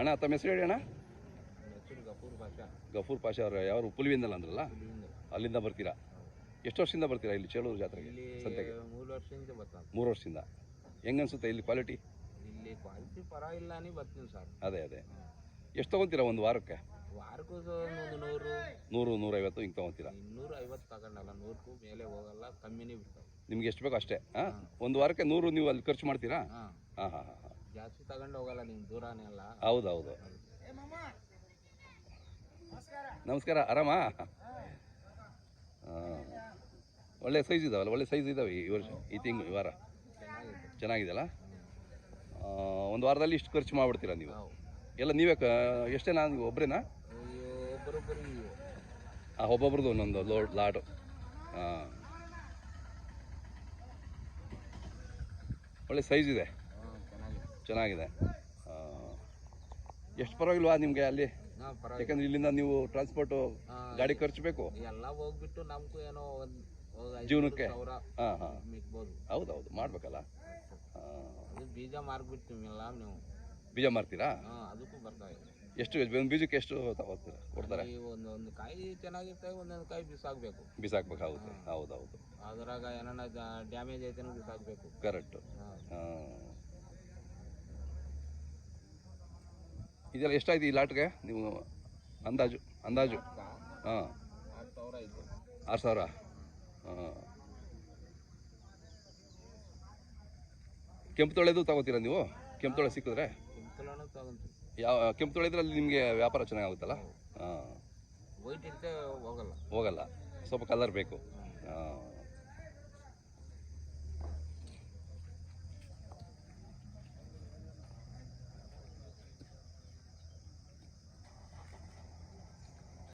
ಅಣ್ಣ ತಮ್ಮ ಹೆಸರು ಹೇಳಿ ಅಣ್ಣ. ಹೆಸರು ಗಫೂರ್ ಪಾಷಾ ಅವರು ಯಾರು ಪುಲಿವಿಂದಲ್ಲ ಅಂದ್ರಲ್ಲ, ಇಲ್ಲಿಂದ. ಅಲ್ಲಿಂದ ಬರ್ತೀರಾ? ಎಷ್ಟು ವರ್ಷದಿಂದ ಬರ್ತೀರಾ ಇಲ್ಲಿ ಚೇಳೂರು ಜಾತ್ರೆಗೆ ಇಲ್ಲಿ ಸಂತೆಗೆ? 3 ವರ್ಷದಿಂದ ಬರ್ತಾನೆ. 3 ವರ್ಷದಿಂದ. ಹೆಂಗನ್ಸುತ್ತೆ ಇಲ್ಲಿ ಕ್ವಾಲಿಟಿ? ಇಲ್ಲಿ ಕ್ವಾಲಿಟಿ ಪರವಾಗಿಲ್ಲ ನೀ ಬರ್ತೀನಿ ಸರ್. ಅದೇ ಎಷ್ಟು ತೊಗೊತೀರಾ ಒಂದು ವಾರಕ್ಕೆ? ವಾರಕ್ಕೂ ಒಂದು 100 100-150 ಹಿಂಗೆ ತೊಗೊತೀರಾ? 250 ತಗೊಂಡಲ್ಲ, 100ಕ್ಕೂ ಮೇಲೆ ಹೋಗಲ್ಲ, ಕಮ್ಮಿನೇ ಬಿಡ್ತಾವೆ. ನಿಮ್ಗೆ ಎಷ್ಟು ಬೇಕೋ ಅಷ್ಟೇ. ಒಂದು ವಾರಕ್ಕೆ 100 ನೀವು ಅಲ್ಲಿ ಖರ್ಚು ಮಾಡ್ತೀರಾ? ಹಾಂ, ಹಾಂ. ಜಾಸ್ತಿ ತಗೊಂಡು ಹೋಗಲ್ಲ, ನಿಮ್ಗೆ ದೂರನೇ ಅಲ್ಲ. ಹೌದು. ನಮಸ್ಕಾರ, ಆರಾಮಾ? ಒಳ್ಳೆ ಸೈಜ್ ಇದಾವಲ್ಲ, ಒಳ್ಳೆ ಸೈಜ್ ಇದಾವೆ ಈ ವರ್ಷ, ಈ ವಾರ ಚೆನ್ನಾಗಿದೆಯಲ್ಲ. ಒಂದು ವಾರದಲ್ಲಿ ಇಷ್ಟು ಖರ್ಚು ಮಾಡಿಬಿಡ್ತೀರಾ ನೀವು ಎಲ್ಲ? ನೀವೇ ಎಷ್ಟೇನಾ, ನೀವು ಒಬ್ಬರೇನಾ? ಒಬ್ಬೊಬ್ರದ್ದು ಒಂದೊಂದು ಲಾಡು. ಹಾಂ, ಒಳ್ಳೆ ಸೈಜ್ ಇದೆ, ಚೆನ್ನಾಗಿದೆ. ಎಷ್ಟು ಪರವಾಗಿಲ್ವಾ ನಿಮಗೆ ಅಲ್ಲಿ? ಯಾಕಂದ್ರೆ ಇಲ್ಲಿಂದ ನೀವು ಟ್ರಾನ್ಸ್ಪೋರ್ಟು ಗಾಡಿ ಖರ್ಚು ಬೇಕು ಎಲ್ಲ ಹೋಗ್ಬಿಟ್ಟು ನಮಗೂ ಏನೋ ಜೀವನಕ್ಕೆ. ಹಾಂ, ಮಿಕ್ಬೋದು. ಹೌದು, ಮಾಡ್ಬೇಕಲ್ಲ. ಅದು ಬೀಜ ಮಾರ್ಬಿಡ್ತೀವಿ ಎಲ್ಲ. ನೀವು ಬೀಜ ಮಾರ್ತೀರಾ? ಅದಕ್ಕೂ ಬರ್ತಾವೆ. ಎಷ್ಟು ಒಂದು ಬೀಜಕ್ಕೆ ಎಷ್ಟು ತಗೋತೀರಾ, ಕೊಡ್ತಾರೆ? ಒಂದೊಂದು ಕಾಯಿ ಚೆನ್ನಾಗಿರ್ತವೆ, ಒಂದೊಂದು ಕಾಯಿ ಬಿಸಾಕ್ಬೇಕು. ಹೌದು. ಅದ್ರಾಗ ಏನಾನ ಡ್ಯಾಮೇಜ್ ಐತೆ ಬಿಸಾಕ್ಬೇಕು. ಕರೆಕ್ಟು. ಇದೆಲ್ಲ ಎಷ್ಟಾಯ್ತು ಈ ಲಾಟ್ಗೆ ನೀವು ಅಂದಾಜು? ಹಾಂ, 6,000 ಆಯಿತು. 6,000. ಹಾಂ. ಕೆಂಪು ತೊಳೆದು ತಗೋತೀರಾ ನೀವು? ಕೆಂಪು ತೊಳೆ ಸಿಕ್ಕಿದ್ರೆ ತಗೊಂತೀವಿ. ಕೆಂಪು ತೊಳೆ ಇದ್ರಲ್ಲಿ ನಿಮಗೆ ವ್ಯಾಪಾರ ಚೆನ್ನಾಗಾಗುತ್ತಲ್ಲ? ಹಾಂ. ವೈಟ್ ಇರುತ್ತೆ, ಹೋಗಲ್ಲ. ಸ್ವಲ್ಪ ಕಲರ್ ಬೇಕು. ಹಾಂ.